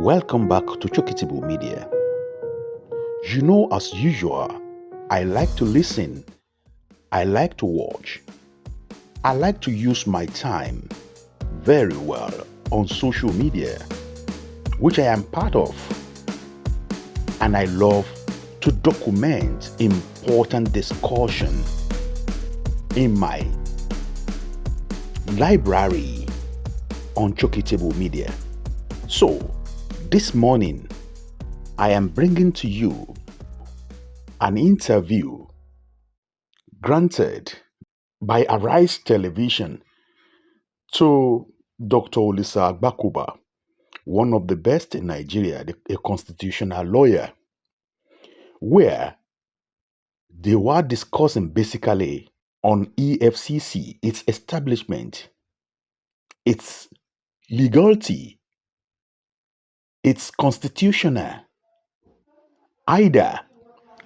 Welcome back to Chokitibu Media. You know, as usual, I like to listen, I like to watch, I like to use my time very well on social media, which I am part of, and I love to document important discussion in my library on Chokitibu Media. So, this morning, I am bringing to you an interview granted by Arise Television to Dr. Olisa Agbakoba, one of the best in Nigeria, a constitutional lawyer, where they were discussing basically on Efcc, its establishment, its legality, its constitutional, either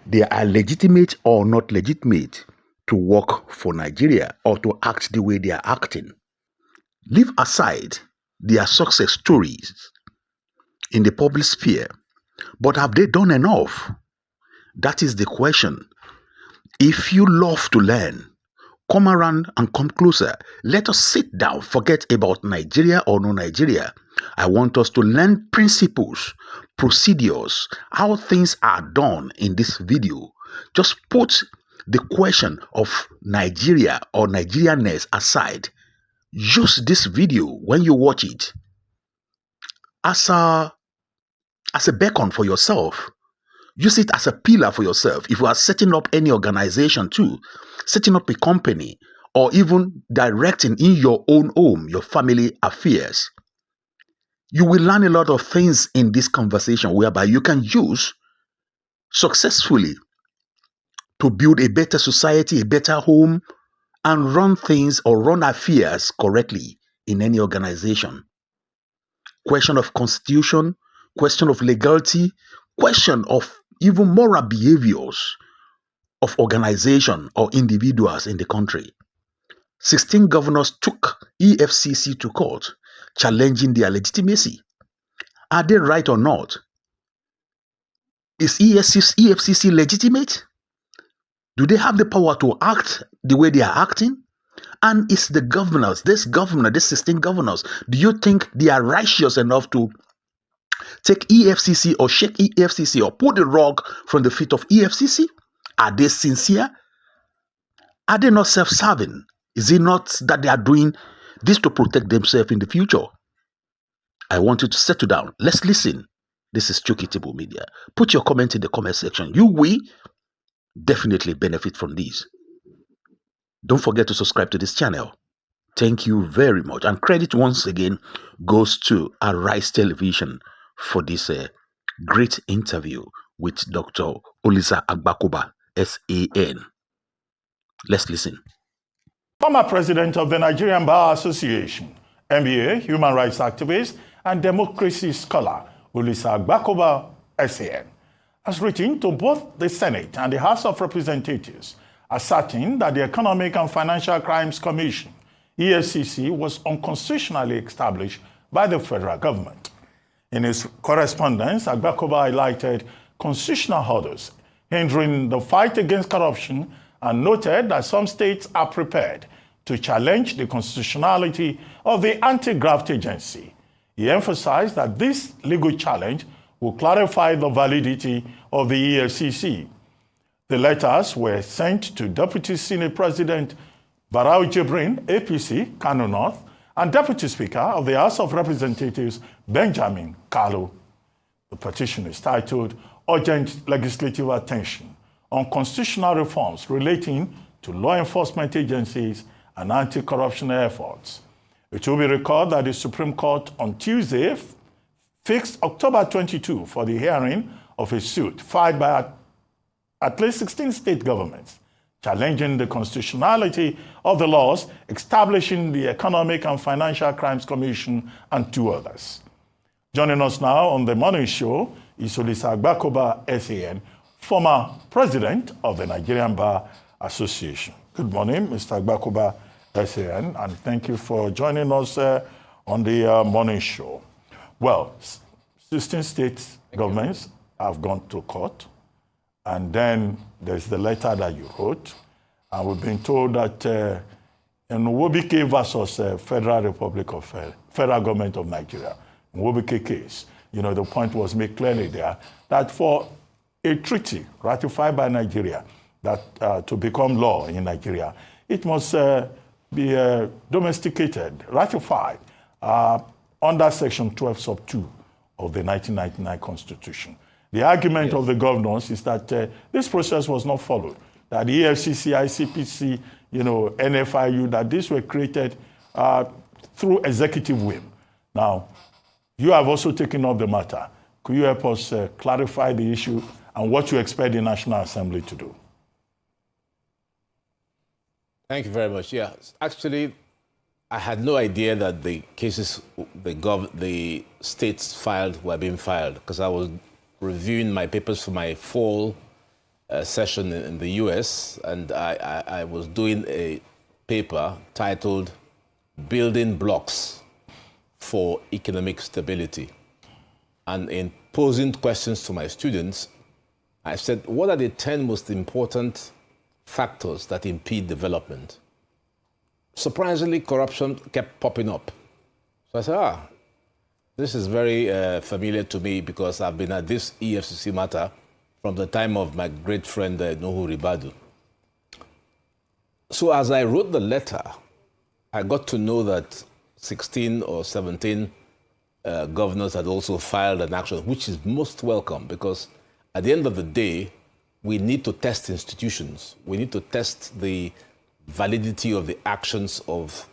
they are legitimate or not legitimate to work for Nigeria or to act the way they are acting. Leave aside their success stories in the public sphere, but have they done enough? That is the question. If you love to learn, come around and come closer. Let us sit down, forget about Nigeria or no Nigeria. I want us to learn principles, procedures, how things are done in this video. Just put the question of Nigeria or Nigerianness aside. Use this video when you watch it as a beacon for yourself. Use it as a pillar for yourself. If you are setting up any organization too, setting up a company, or even directing in your own home, your family affairs, you will learn a lot of things in this conversation whereby you can use successfully to build a better society, a better home, and run things or run affairs correctly in any organization. Question of constitution, question of legality, question of even moral behaviors of organization or individuals in the country. 16 governors took Efcc to court, challenging their legitimacy. Are they right or not? Is Efcc legitimate? Do they have the power to act the way they are acting? And is the governors, this 16 governors, do you think they are righteous enough to take Efcc or shake Efcc or pull the rug from the feet of Efcc? Are they sincere? Are they not self-serving? Is it not that they are doing this to protect themselves in the future? I want you to settle down. Let's listen. This is Chokitibu Media. Put your comment in the comment section. You will definitely benefit from this. Don't forget to subscribe to this channel. Thank you very much. And credit once again goes to Arise Television for this great interview with Dr. Olisa Agbakoba, SAN. Let's listen. Former president of the Nigerian Bar Association, MBA, human rights activist, and democracy scholar, Olisa Agbakoba, SAN, has written to both the Senate and the House of Representatives, asserting that the Economic and Financial Crimes Commission, EFCC, was unconstitutionally established by the federal government. In his correspondence, Agbakoba highlighted constitutional hurdles hindering the fight against corruption and noted that some states are prepared to challenge the constitutionality of the anti-graft agency. He emphasized that this legal challenge will clarify the validity of the EFCC. The letters were sent to Deputy Senate President Barau Jibrin, APC, Kano North, and Deputy Speaker of the House of Representatives, Benjamin Kalu. The petition is titled Urgent Legislative Attention on Constitutional Reforms Relating to Law Enforcement Agencies and Anti-Corruption Efforts. It will be recalled that the Supreme Court on Tuesday fixed October 22 for the hearing of a suit filed by at least 16 state governments challenging the constitutionality of the laws establishing the Economic and Financial Crimes Commission and 2 others. Joining us now on the morning show is Olisa Agbakoba, SAN, former president of the Nigerian Bar Association. Good morning, Mr. Agbakoba, SAN, and thank you for joining us on the morning show. Well, 16 state governments have gone to court. And then there's the letter that you wrote. And we've been told that in Wobike versus Federal Republic of Federal Government of Nigeria, in Wobike case, the point was made clearly there that for a treaty ratified by Nigeria that to become law in Nigeria, it must be domesticated, ratified under Section 12 sub 2 of the 1999 Constitution. The argument of the governors is that this process was not followed, that the Efcc, ICPC, NFIU, that these were created through executive whim. Now, you have also taken up the matter. Could you help us clarify the issue and what you expect the National Assembly to do? Thank you very much. Yeah, actually, I had no idea that the cases the states filed were being filed, because I was reviewing my papers for my fall session in the US, and I was doing a paper titled Building Blocks for Economic Stability. And in posing questions to my students, I said, what are the 10 most important factors that impede development? Surprisingly, corruption kept popping up. So I said, this is very familiar to me, because I've been at this EFCC matter from the time of my great friend Nuhu Ribadu. So as I wrote the letter, I got to know that 16 or 17 governors had also filed an action, which is most welcome, because at the end of the day, we need to test institutions. We need to test the validity of the actions of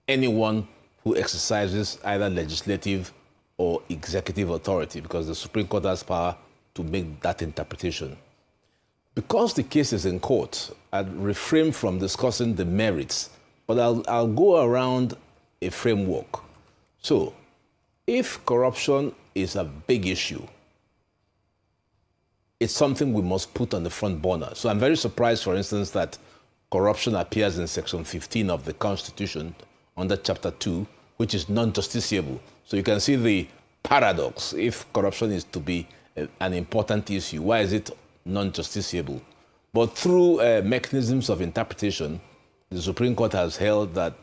anyone who exercises either legislative or executive authority, because the Supreme Court has power to make that interpretation. Because the case is in court, I'd refrain from discussing the merits, but I'll go around a framework. So, if corruption is a big issue, it's something we must put on the front burner. So I'm very surprised, for instance, that corruption appears in Section 15 of the Constitution under Chapter 2, which is non-justiciable. So you can see the paradox. If corruption is to be an important issue, why is it non-justiciable? But through mechanisms of interpretation, the Supreme Court has held that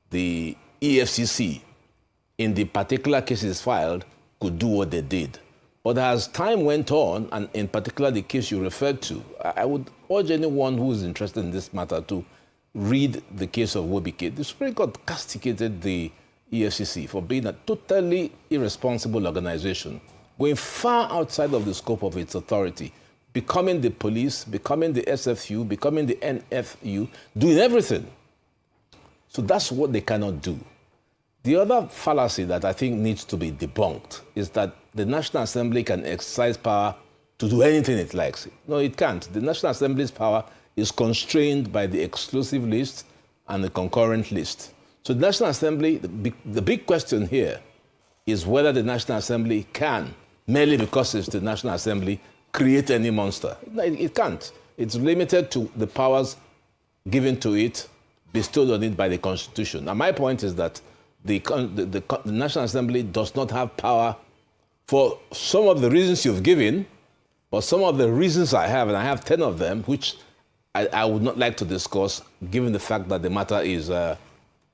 the EFCC, in the particular cases filed, could do what they did. But as time went on, and in particular the case you referred to, I would urge anyone who is interested in this matter to read the case of Wobike. The Supreme Court castigated the EFCC for being a totally irresponsible organization, going far outside of the scope of its authority, becoming the police, becoming the SFU, becoming the NFU, doing everything. So that's what they cannot do. The other fallacy that I think needs to be debunked is that the National Assembly can exercise power to do anything it likes. No, it can't. The National Assembly's power is constrained by the exclusive list and the concurrent list. So the National Assembly, the big question here is whether the National Assembly can, merely because it's the National Assembly, create any monster. No, it can't. It's limited to the powers given to it, bestowed on it by the Constitution. Now, my point is that the National Assembly does not have power for some of the reasons you've given, but some of the reasons I have, and I have 10 of them, which I would not like to discuss, given the fact that the matter is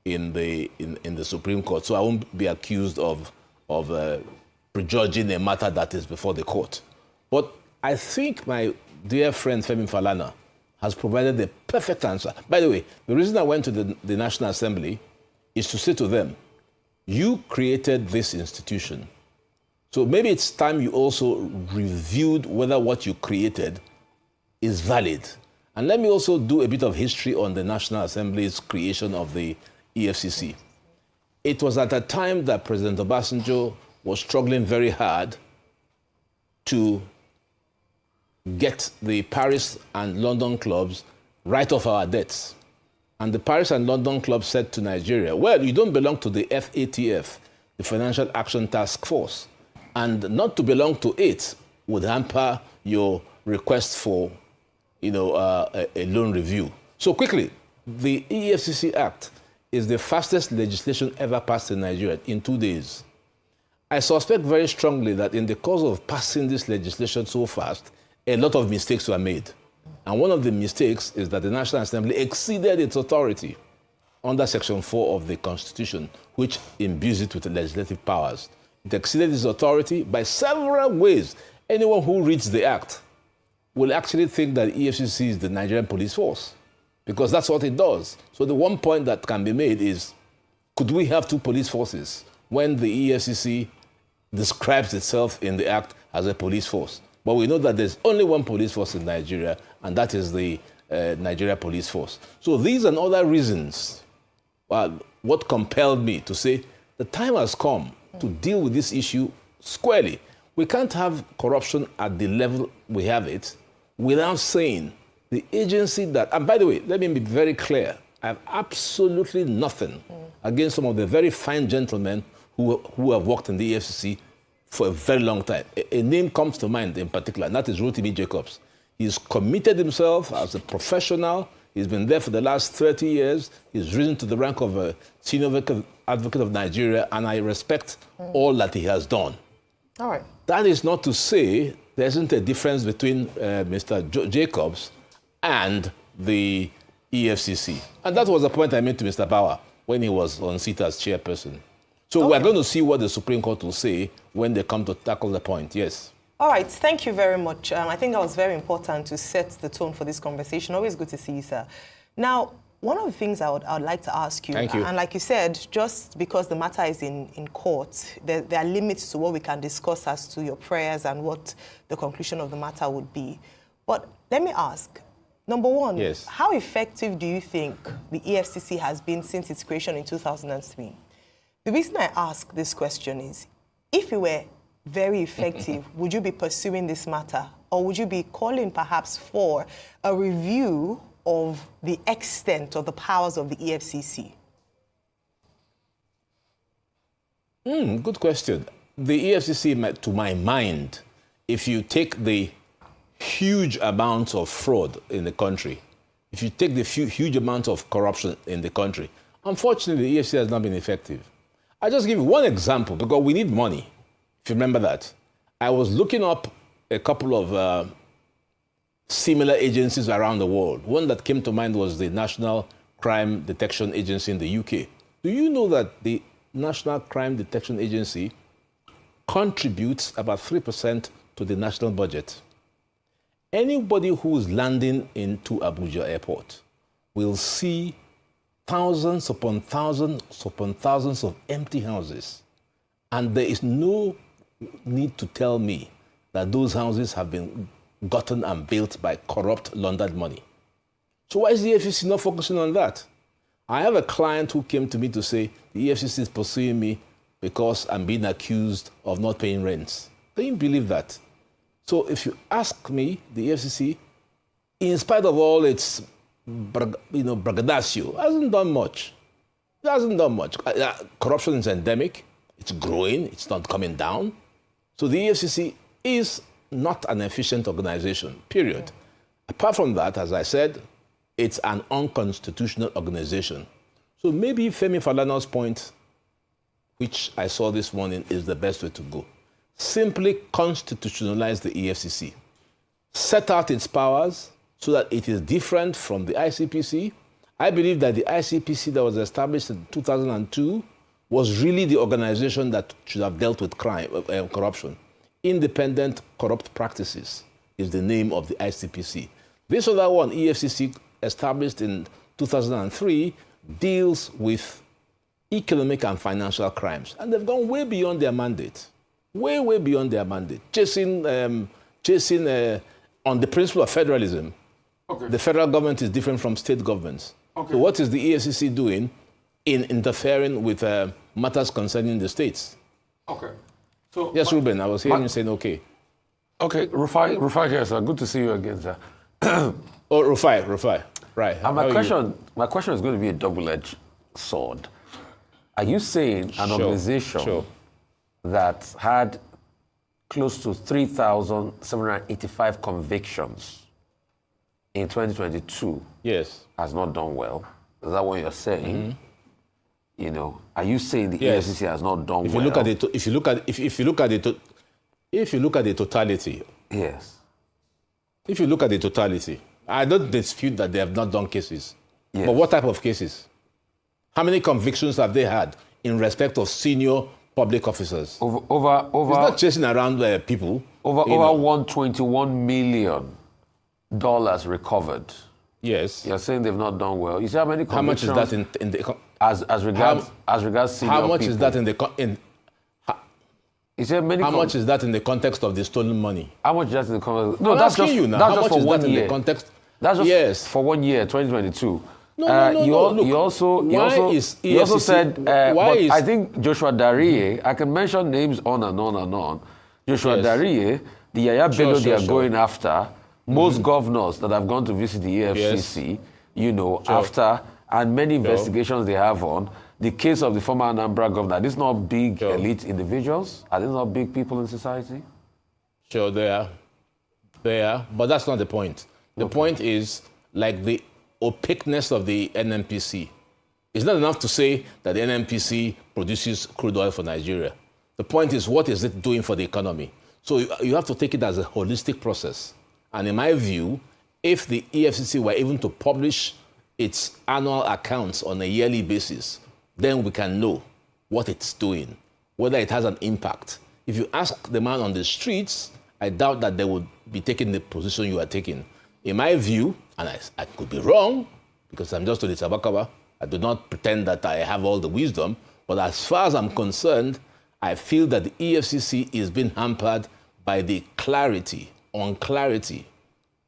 in the Supreme Court. So I won't be accused of prejudging a matter that is before the court. But I think my dear friend Femi Falana has provided the perfect answer. By the way, the reason I went to the National Assembly is to say to them, you created this institution. So maybe it's time you also reviewed whether what you created is valid. And let me also do a bit of history on the National Assembly's creation of the EFCC. It was at a time that President Obasanjo was struggling very hard to get the Paris and London clubs right off our debts. And the Paris and London club said to Nigeria, well, you don't belong to the FATF, the Financial Action Task Force. And not to belong to it would hamper your request for, a loan review. So quickly, the EFCC Act is the fastest legislation ever passed in Nigeria in 2 days. I suspect very strongly that in the course of passing this legislation so fast, a lot of mistakes were made. And one of the mistakes is that the National Assembly exceeded its authority under Section 4 of the Constitution, which imbues it with legislative powers. It exceeded its authority by several ways. Anyone who reads the Act will actually think that EFCC is the Nigerian police force, because that's what it does. So the one point that can be made is, could we have two police forces when the EFCC describes itself in the Act as a police force? But we know that there's only one police force in Nigeria, and that is the Nigeria Police Force. So these and other reasons are what compelled me to say the time has come to deal with this issue squarely. We can't have corruption at the level we have it without saying the agency that, and by the way, let me be very clear, I have absolutely nothing against some of the very fine gentlemen who have worked in the EFCC for a very long time. A name comes to mind in particular, and that is Rotimi Jacobs. He's committed himself as a professional. He's been there for the last 30 years. He's risen to the rank of a senior advocate of Nigeria, and I respect all that he has done. All right. That is not to say there isn't a difference between Mr. Jacobs and the EFCC. And that was the point I made to Mr. Bauer when he was on seat as chairperson. So we're going to see what the Supreme Court will say when they come to tackle the point. Yes. All right. Thank you very much. I think that was very important to set the tone for this conversation. Always good to see you, sir. Now, one of the things I would like to ask you, Thank you. And like you said, just because the matter is in court, there are limits to what we can discuss as to your prayers and what the conclusion of the matter would be. But let me ask, number one, yes, how effective do you think the EFCC has been since its creation in 2003? The reason I ask this question is, if it were very effective, would you be pursuing this matter? Or would you be calling perhaps for a review of the extent of the powers of the EFCC? Good question. The EFCC, to my mind, if you take the huge amounts of fraud in the country, if you take the huge amounts of corruption in the country, unfortunately, the EFCC has not been effective. I'll just give you one example, because we need money, if you remember that. I was looking up a couple of similar agencies around the world. One that came to mind was the National Crime Detection Agency in the UK. Do you know that the National Crime Detection Agency contributes about 3% to the national budget? Anybody who is landing into Abuja Airport will see thousands upon thousands of empty houses. And there is no need to tell me that those houses have been gotten and built by corrupt, laundered money. So why is the EFCC not focusing on that? I have a client who came to me to say, the EFCC is pursuing me because I'm being accused of not paying rents. Can you believe that? So if you ask me, the EFCC, in spite of all its braggadocio, hasn't done much. It hasn't done much. Corruption is endemic. It's growing. It's not coming down. So the EFCC is not an efficient organization, period. Apart from that, as I said, it's an unconstitutional organization. So maybe Femi Falana's point, which I saw this morning, is the best way to go. Simply constitutionalize the EFCC. Set out its powers so that it is different from the ICPC. I believe that the ICPC that was established in 2002 was really the organization that should have dealt with crime, corruption. Independent Corrupt Practices is the name of the ICPC. This other one, EFCC, established in 2003, deals with economic and financial crimes. And they've gone way beyond their mandate. Way beyond their mandate. Chasing on the principle of federalism. Okay. The federal government is different from state governments. Okay. So what is the EFCC doing in interfering with matters concerning the states? Okay. So yes, Ruben, I was hearing you saying okay. Okay, Rufai here, sir. Good to see you again, sir. Oh, Rufai. Right. My question is going to be a double-edged sword. Are you saying an organization that had close to 3,785 convictions in 2022 yes, has not done well? Is that what you're saying? You know, are you saying the Yes. EFCC has not done If you well? look at it, if you look at the totality, Yes. if you look at the totality, I don't dispute that they have not done cases. Yes. But what type of cases? How many convictions have they had in respect of senior public officers? Over It's not chasing around people. over you know. $121 million recovered. Yes. You're saying they've not done well. You see how many How much is convictions that in the? as regards senior How much people? is that in the? You see many How much is that in the context of the stolen money? How much is that in the context? No, I'm that's asking just you now. that's How just much for is 1 that in year. the context? That's just Yes. for 1 year, 2022. No. Look, You also said, why I think Joshua Darie, I can mention names on and on and on. Joshua Yes. Darie, the Yaya Bello they are sure. going after, most governors that have gone to visit the EFCC, you know, after, and many investigations they have on, the case of the former Anambra governor, are these not big elite individuals? Are these not big people in society? Sure, they are, but that's not the point. The point is, like the opaqueness of the NNPC. It's not enough to say that the NNPC produces crude oil for Nigeria. The point is, what is it doing for the economy? So you have to take it as a holistic process. And in my view, if the EFCC were even to publish its annual accounts on a yearly basis, then we can know what it's doing, whether it has an impact. If you ask the man on the streets, I doubt that they would be taking the position you are taking. In my view, and I could be wrong, because I'm just Olisa Agbakoba, I do not pretend that I have all the wisdom, but as far as I'm concerned, I feel that the EFCC is being hampered by the unclarity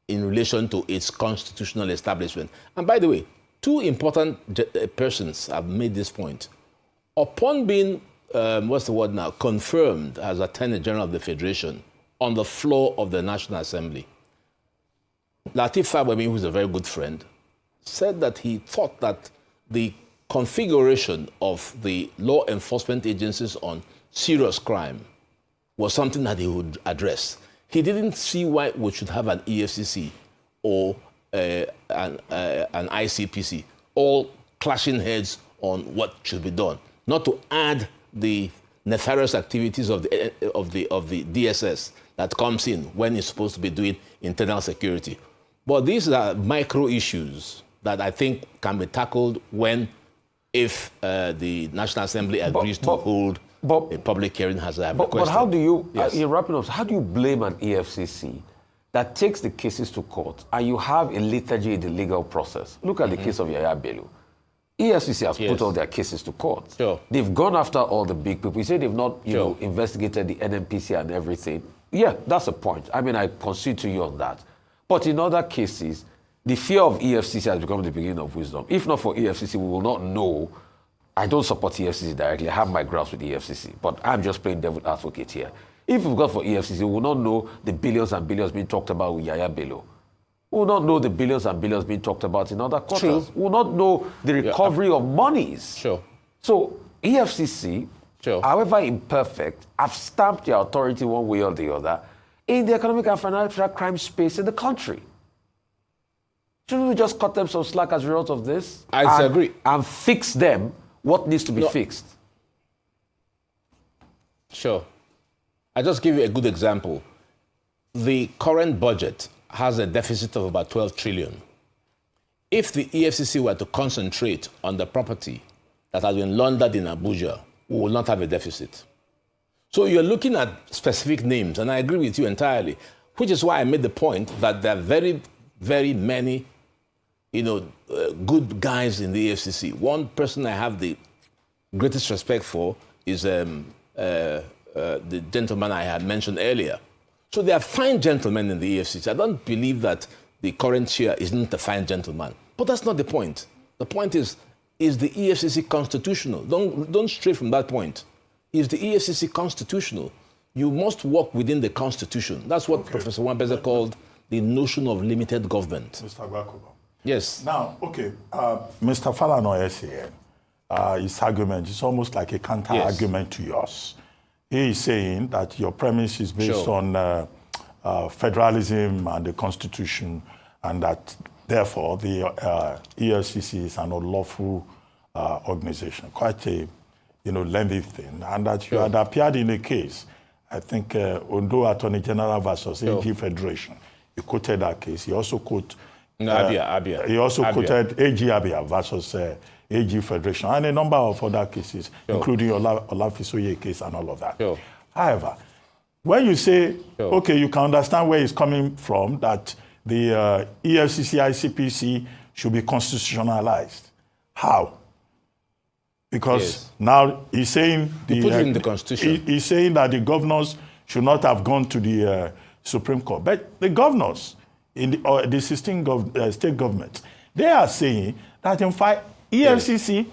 in relation to its constitutional establishment. And by the way, two important persons have made this point. Upon being, confirmed as Attorney General of the Federation on the floor of the National Assembly, Lateef Fagbemi, who is a very good friend, said that he thought that the configuration of the law enforcement agencies on serious crime was something that he would address. He didn't see why we should have an EFCC or an ICPC, all clashing heads on what should be done, not to add the nefarious activities of the DSS that comes in when it's supposed to be doing internal security. But these are micro issues that I think can be tackled if the National Assembly agrees to hold a public hearing as I have requested. But how do you, Yes. in wrapping up, how do you blame an EFCC that takes the cases to court and you have a liturgy in the legal process? Look at the case of Yaya Bello. EFCC has put all their cases to court. Sure. They've gone after all the big people. You say they've not, investigated the NNPC and everything. Yeah, that's a point. I mean, I concede to you on that. But in other cases, the fear of EFCC has become the beginning of wisdom. If not for EFCC, we will not know. I don't support EFCC directly. I have my grasp with EFCC. But I'm just playing devil's advocate here. If we've got for EFCC, we will not know the billions and billions being talked about with Yaya Bello. We will not know the billions and billions being talked about in other quarters. We will not know the recovery of monies. Sure. So EFCC, however imperfect, have stamped their authority one way or the other in the economic and financial crime space in the country. Shouldn't we just cut them some slack as a result of this? I disagree. And fix them what needs to be fixed? Sure. I'll just give you a good example. The current budget has a deficit of about 12 trillion. If the EFCC were to concentrate on the property that has been laundered in Abuja, we will not have a deficit. So you're looking at specific names, and I agree with you entirely, which is why I made the point that there are very, very many, good guys in the EFCC. One person I have the greatest respect for is the gentleman I had mentioned earlier. So there are fine gentlemen in the EFCC. I don't believe that the current chair isn't a fine gentleman. But that's not the point. The point is the EFCC constitutional? Don't stray from that point. Is the EFCC constitutional? You must work within the Constitution. That's what Professor Wambeze called the notion of limited government. Mr. Agbakoba. Yes. Now, Mr. Falana SAN, his argument is almost like a counter-argument to yours. He is saying that your premise is based on federalism and the Constitution, and that therefore the EFCC is an unlawful organization. Quite a, lengthy thing. And that you had appeared in a case, I think, Ondo Attorney General versus AG Federation. You quoted that case. He also quoted... Abia. He also quoted AG Abia versus AG Federation and a number of other cases, including Olafisoye case and all of that. However, when you say, okay, you can understand where it's coming from, that the EFCC, ICPC should be constitutionalized. How? Because now he's saying put it in the Constitution. He's saying that the governors should not have gone to the Supreme Court. But the governors in the 16 state governments, they are saying that in fact EFCC,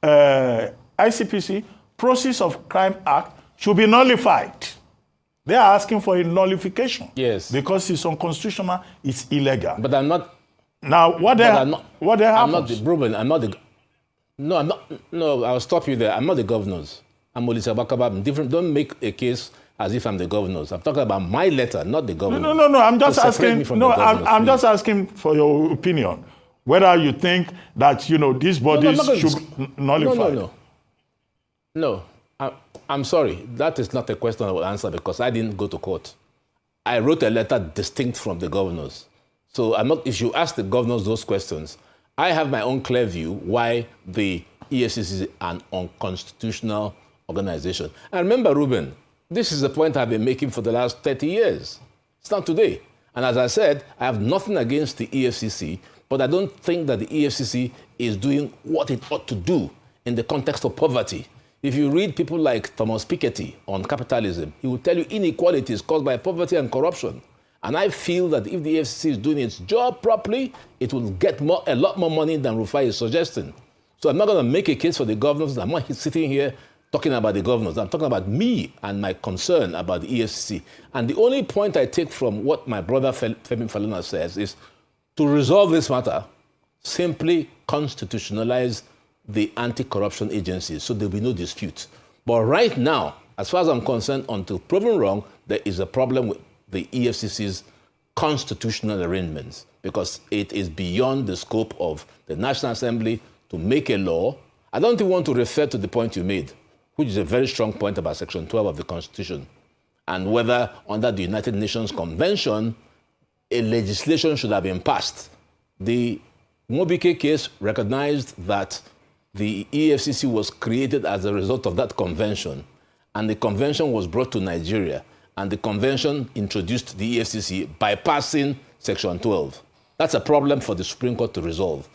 ICPC, Process of Crime Act should be nullified. They are asking for a nullification. Yes. Because it's unconstitutional, it's illegal. But I'm not. Now, what happens? I'm not the Ruben. I'm not the. No, I'm not. No, I'll stop you there. I'm not the governors. I'm Olisa Agbakoba. I'm different. Don't make a case as if I'm the governors. I'm talking about my letter, not the governors. No. I'm just asking. No, I'm just asking for your opinion. Whether you think that these bodies should nullify. No. I'm sorry. That is not a question I will answer because I didn't go to court. I wrote a letter distinct from the governors. So I'm not. If you ask the governors those questions, I have my own clear view why the EFCC is an unconstitutional organization. And remember, Ruben, this is the point I've been making for the last 30 years. It's not today. And as I said, I have nothing against the EFCC, but I don't think that the EFCC is doing what it ought to do in the context of poverty. If you read people like Thomas Piketty on capitalism, he will tell you inequality is caused by poverty and corruption. And I feel that if the EFCC is doing its job properly, it will get a lot more money than Rufai is suggesting. So I'm not going to make a case for the governors. I'm not sitting here talking about the governors. I'm talking about me and my concern about the EFCC. And the only point I take from what my brother Femi Falana says is to resolve this matter, simply constitutionalize the anti-corruption agencies so there will be no dispute. But right now, as far as I'm concerned, until proven wrong, there is a problem with the EFCC's constitutional arrangements because it is beyond the scope of the National Assembly to make a law. I don't even want to refer to the point you made, which is a very strong point about Section 12 of the Constitution, and whether under the United Nations Convention, a legislation should have been passed. The Mobike case recognized that the EFCC was created as a result of that convention, and the convention was brought to Nigeria, and the convention introduced the EFCC bypassing Section 12. That's a problem for the Supreme Court to resolve.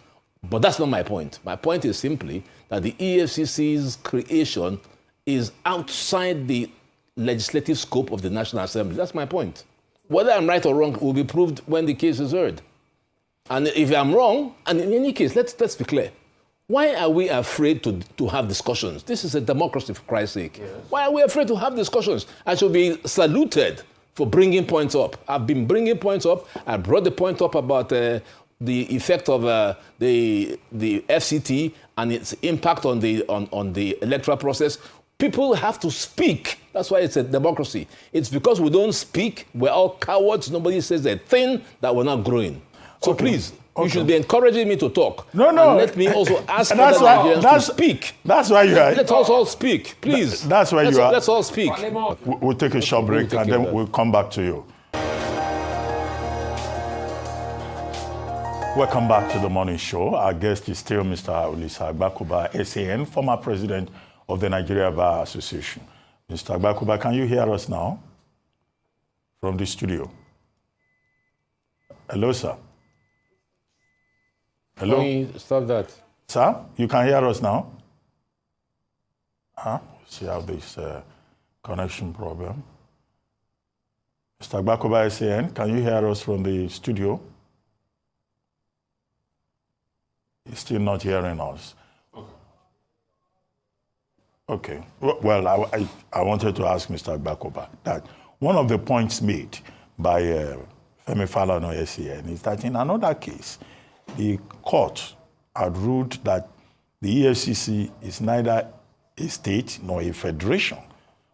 But that's not my point. My point is simply that the EFCC's creation is outside the legislative scope of the National Assembly. That's my point. Whether I'm right or wrong will be proved when the case is heard. And if I'm wrong, and in any case, let's be clear. Why are we afraid to have discussions? This is a democracy, for Christ's sake. Yes. Why are we afraid to have discussions? I should be saluted for bringing points up. I've been bringing points up. I brought the point up about the effect of the FCT and its impact on the electoral process. People have to speak. That's why it's a democracy. It's because we don't speak, we're all cowards. Nobody says a thing that we're not growing. So please, you should be encouraging me to talk. No. And let me also ask other Nigerians to speak. That's why you are. Let's all speak, please. That's why you are. Let's all speak. We'll take a short break and then we'll come back to you. Welcome back to the morning show. Our guest is still Mr. Olisa Agbakoba, SAN, former president of the Nigeria Bar Association. Mr. Agbakoba, can you hear us now from the studio? Hello, sir. Hello? Can you stop that? Sir, you can hear us now? See how this connection problem. Mr. Agbakoba, SAN, can you hear us from the studio? He's still not hearing us. Okay. Well, I wanted to ask Mr. Agbakoba that one of the points made by Femi Falana, SAN, is that in another case, the court had ruled that the EFCC is neither a state nor a federation.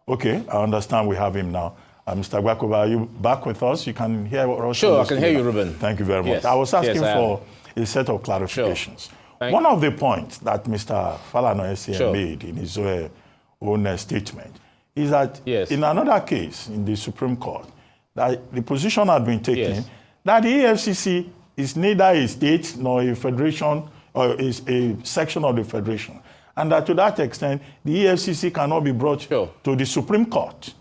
Okay, I understand we have him now. Mr. Agbakoba, are you back with us? You can hear us? Sure, I can hear you, Ruben. Thank you very much. Yes. I was asking for a set of clarifications. One of the points that Mr. Falana Sure. made in his own statement is that Yes. in another case in the Supreme Court, that the position had been taken Yes. that the EFCC is neither a state nor a federation or is a section of the federation. And that to that extent, the EFCC cannot be brought Sure. to the Supreme Court.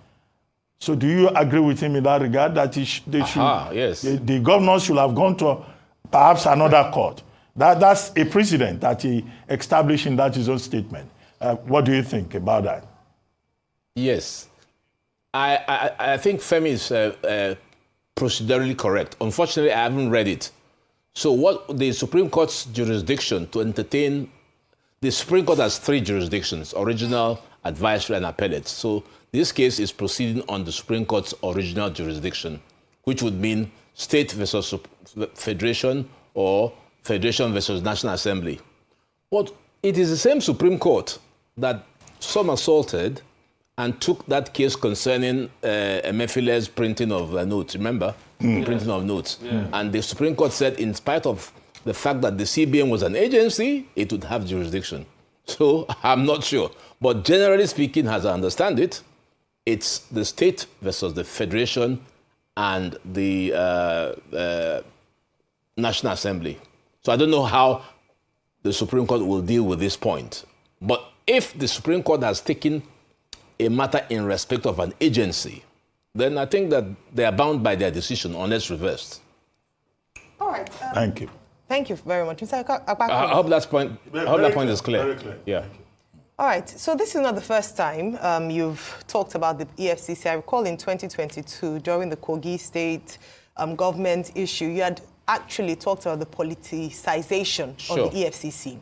So do you agree with him in that regard that Yes. the governors should have gone to perhaps another court? That's a precedent that he established in that his own statement. What do you think about that? Yes. I think Femi is procedurally correct. Unfortunately, I haven't read it. So what the Supreme Court's jurisdiction to entertain, the Supreme Court has 3 jurisdictions, original, advisory, and appellate. So this case is proceeding on the Supreme Court's original jurisdiction, which would mean state versus federation or federation versus National Assembly. But it is the same Supreme Court that somersaulted and took that case concerning Emefiele's printing of notes, remember? Printing of notes. Yeah. And the Supreme Court said in spite of the fact that the CBN was an agency, it would have jurisdiction. So I'm not sure. But generally speaking, as I understand it, it's the state versus the federation and the National Assembly. So I don't know how the Supreme Court will deal with this point. But if the Supreme Court has taken a matter in respect of an agency, then I think that they are bound by their decision unless reversed. All right. Thank you. Thank you very much. Mr. Agbakoba. I hope that point is clear. Very clear. Yeah. All right, so this is not the first time you've talked about the EFCC. I recall in 2022, during the Kogi State government issue, you had actually talked about the politicization of the EFCC.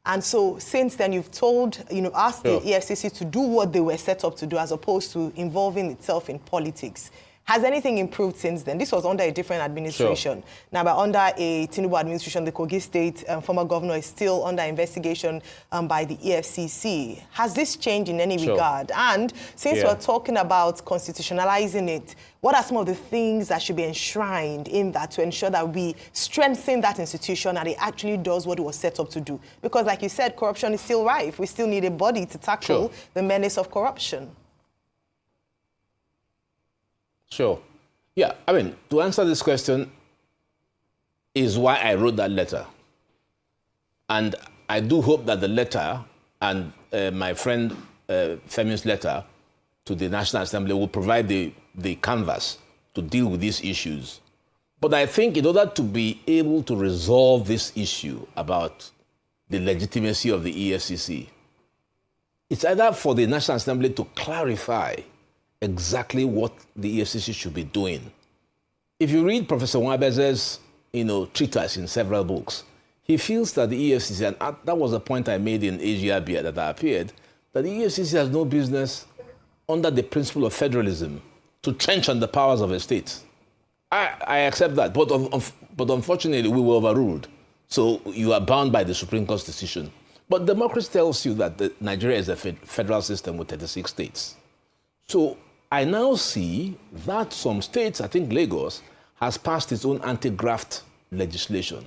And so since then, you've asked the EFCC to do what they were set up to do as opposed to involving itself in politics. Has anything improved since then? This was under a different administration. Now, but under a Tinubu administration, the Kogi State former governor is still under investigation by the EFCC. Has this changed in any regard? And since we're talking about constitutionalizing it, what are some of the things that should be enshrined in that to ensure that we strengthen that institution and it actually does what it was set up to do? Because like you said, corruption is still rife. We still need a body to tackle the menace of corruption. Sure. Yeah, I mean, to answer this question is why I wrote that letter. And I do hope that the letter and my friend Femi's letter to the National Assembly will provide the canvas to deal with these issues. But I think in order to be able to resolve this issue about the legitimacy of the EFCC, it's either for the National Assembly to clarify exactly what the EFCC should be doing. If you read Professor Nwabeze's treatise in several books, he feels that the EFCC, and that was a point I made in Asia Beer that I appeared, that the EFCC has no business under the principle of federalism to trench on the powers of a state. I accept that, but unfortunately we were overruled. So you are bound by the Supreme Court's decision. But democracy tells you that Nigeria is a federal system with 36 states. So I now see that some states, I think Lagos, has passed its own anti-graft legislation.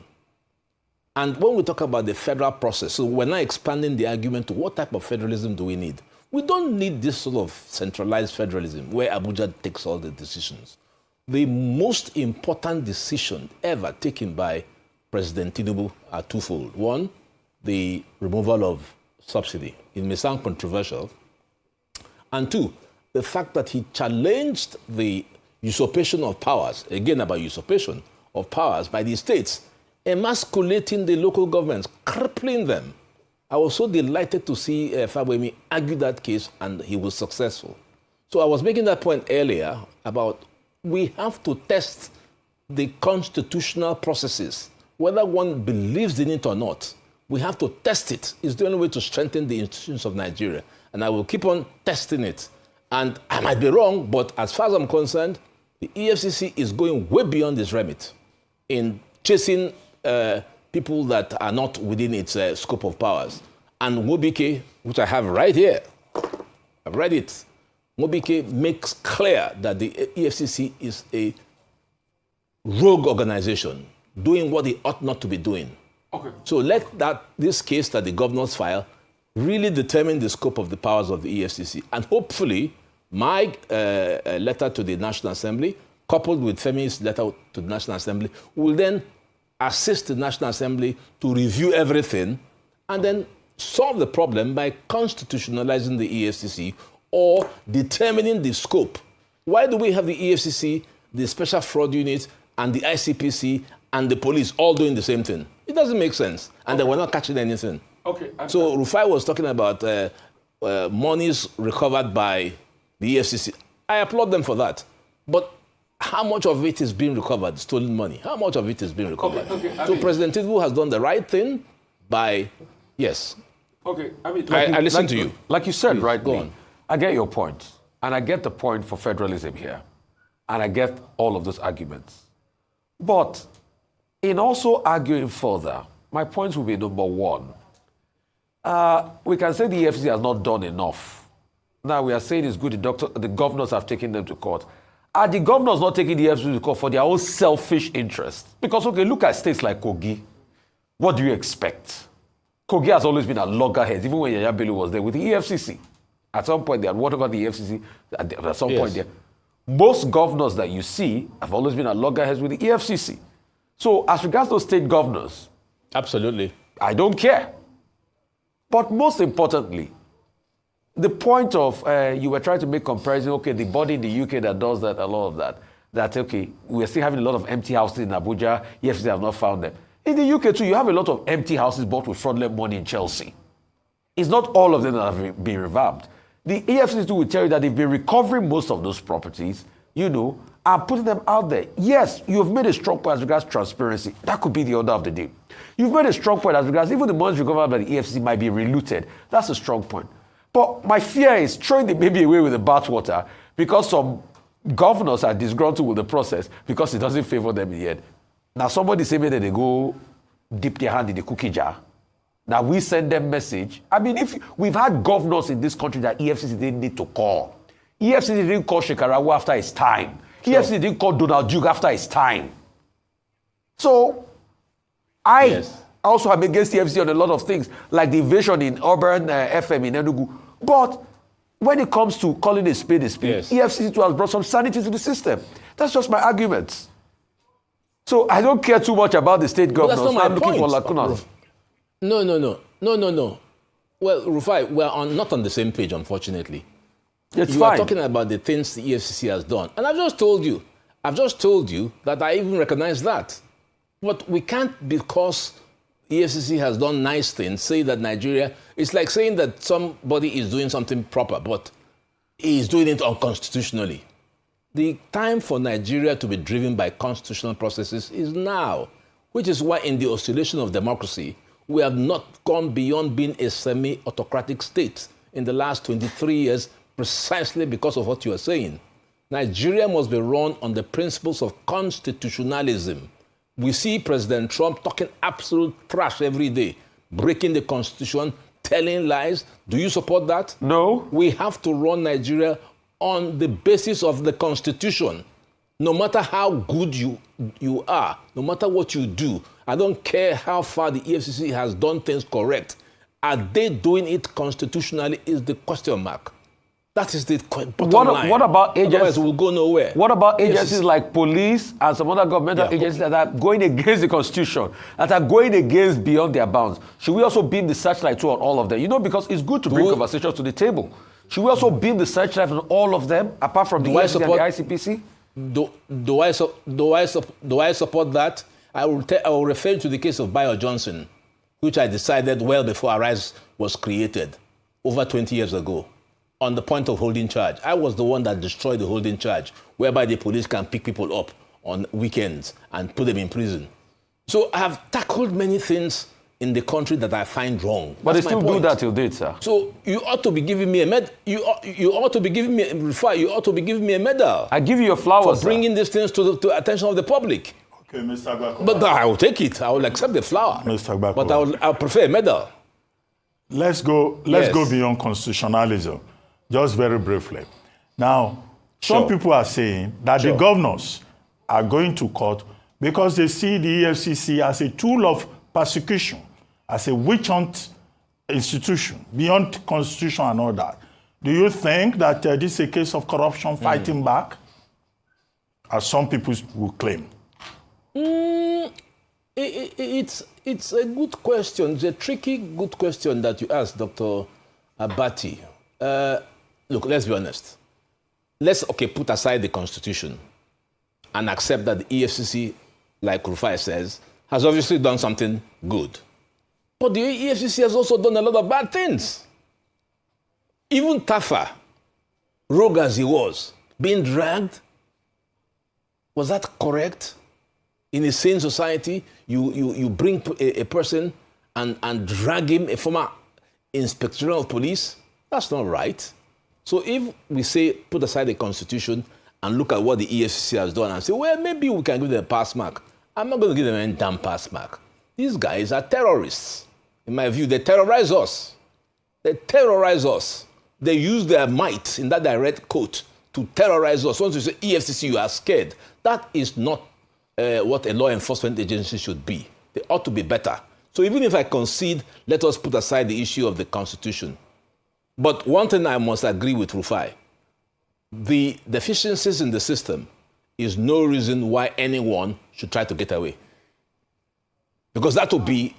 And when we talk about the federal process, so we're now expanding the argument to what type of federalism do we need? We don't need this sort of centralized federalism where Abuja takes all the decisions. The most important decision ever taken by President Tinubu are twofold. One, the removal of subsidy. It may sound controversial. And two, the fact that he challenged the usurpation of powers, again about usurpation of powers by the states, emasculating the local governments, crippling them. I was so delighted to see Fabemi argue that case, and he was successful. So I was making that point earlier about we have to test the constitutional processes. Whether one believes in it or not, we have to test it. It's the only way to strengthen the institutions of Nigeria. And I will keep on testing it. And I might be wrong, but as far as I'm concerned, the EFCC is going way beyond its remit in chasing people that are not within its scope of powers. And Mobike, which I have right here, I've read it. Mobike makes clear that the EFCC is a rogue organization doing what it ought not to be doing. Okay. So let this case that the governors file really determine the scope of the powers of the EFCC. And hopefully, my letter to the National Assembly, coupled with Femi's letter to the National Assembly, will then assist the National Assembly to review everything and then solve the problem by constitutionalizing the EFCC or determining the scope. Why do we have the EFCC, the Special Fraud Unit, and the ICPC, and the police all doing the same thing? It doesn't make sense. And then we're not catching anything. Okay. So Rufai was talking about monies recovered by the EFCC. I applaud them for that. But how much of it is being recovered, stolen money? How much of it is being recovered? So President Tinubu has done the right thing by, yes. Okay, I mean, I listen to you. Like you said, Please, right? go on. I get your point. And I get the point for federalism here. And I get all of those arguments. But in also arguing further, my points will be number one. We can say the EFCC has not done enough. Now we are saying it's good the governors have taken them to court. Are the governors not taking the EFCC to court for their own selfish interest? Because, okay, look at states like Kogi. What do you expect? Kogi has always been a loggerhead, even when Yaya Bello was there with the EFCC. At some point, they had whatever the EFCC, at some point there. Most governors that you see have always been at loggerheads with the EFCC. So as regards those state governors, absolutely, I don't care. But most importantly, the point of, you were trying to make comparison, okay, the body in the UK that does that, a lot of that, okay, we're still having a lot of empty houses in Abuja, EFCC have not found them. In the UK too, you have a lot of empty houses bought with fraudulent money in Chelsea. It's not all of them that have been revamped. The EFCC will tell you that they've been recovering most of those properties, and putting them out there. Yes, you have made a strong point as regards transparency. That could be the order of the day. You've made a strong point as regards even the monies recovered by the EFCC might be relooted. That's a strong point. But my fear is throwing the baby away with the bathwater because some governors are disgruntled with the process because it doesn't favor them in the end. Now somebody say maybe they go dip their hand in the cookie jar. Now we send them message. I mean, if we've had governors in this country that EFCC didn't need to call. EFCC didn't call Shekarawa after his time. Sure. EFCC didn't call Donald Duke after his time. So I also am against the EFCC on a lot of things, like the invasion in Urban FM in Enugu. But when it comes to calling a spade, EFCC too has brought some sanity to the system. That's just my argument. So I don't care too much about the state governors. I'm looking for lacunas. No. Well, Rufai, we're not on the same page, unfortunately. It's you fine. are talking about the things the EFCC has done. And I've just told you that I even recognize that. But we can't, because the EFCC has done nice things, say that Nigeria, it's like saying that somebody is doing something proper, but he is doing it unconstitutionally. The time for Nigeria to be driven by constitutional processes is now, which is why in the oscillation of democracy, we have not gone beyond being a semi-autocratic state in the last 23 years, precisely because of what you are saying. Nigeria must be run on the principles of constitutionalism. We see President Trump talking absolute trash every day, breaking the constitution, telling lies. Do you support that? No. We have to run Nigeria on the basis of the constitution. No matter how good you are, no matter what you do, I don't care how far the EFCC has done things correct. Are they doing it constitutionally is the question mark. That is the bottom line. What about agencies? Otherwise, we'll go nowhere. What about agencies like police and some other governmental agencies that are going against the constitution, that are going against beyond their bounds? Should we also beam the searchlight on all of them? Because it's good to bring conversations to the table. Should we also beam the searchlight on all of them, apart from the EFCC and the ICPC? Do I support that? I will refer to the case of Bayo Johnson, which I decided well before Arise was created, over 20 years ago, on the point of holding charge. I was the one that destroyed the holding charge, whereby the police can pick people up on weekends and put them in prison. So I have tackled many things in the country that I find wrong. But they still do that till date, sir. So you ought to be giving me a medal. You ought to be giving me a medal. I give you a flower, for bringing these things to the attention of the public. Okay, Mr. Agbakoba. But I will take it. I will accept the flower. Mr. Agbakoba. But I prefer a medal. Let's go beyond constitutionalism, just very briefly. Now, some people are saying that the governors are going to court because they see the EFCC as a tool of persecution as a witch hunt institution beyond constitution and all that. Do you think that this is a case of corruption fighting back, as some people will claim? It's a good question. It's a tricky, good question that you asked, Dr. Abati. Look, let's be honest. Let's, put aside the Constitution and accept that the EFCC, like Rufai says, has obviously done something good. But the EFCC has also done a lot of bad things. Even Tafa, rogue as he was, being dragged, was that correct? In a sane society, you bring a person and drag him, a former inspector general of police? That's not right. So if we say put aside the Constitution and look at what the EFCC has done and say, well, maybe we can give them a pass mark. I'm not going to give them any damn pass mark. These guys are terrorists. In my view, they terrorize us. They terrorize us. They use their might in that direct quote to terrorize us. Once you say EFCC, you are scared. That is not what a law enforcement agency should be. They ought to be better. So even if I concede, let us put aside the issue of the Constitution. But one thing I must agree with Rufai, the deficiencies in the system is no reason why anyone should try to get away. Because that would be,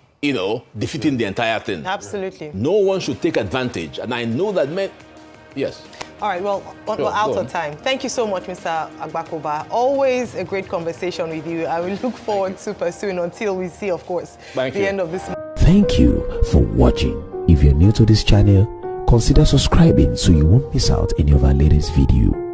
defeating the entire thing. Absolutely. No one should take advantage. And I know that yes. All right, well, we're out of time. Thank you so much, Mr. Agbakoba. Always a great conversation with you. I will look forward to pursuing until we see, of course, the end of this. Thank you for watching. If you're new to this channel, consider subscribing so you won't miss out any of our latest videos.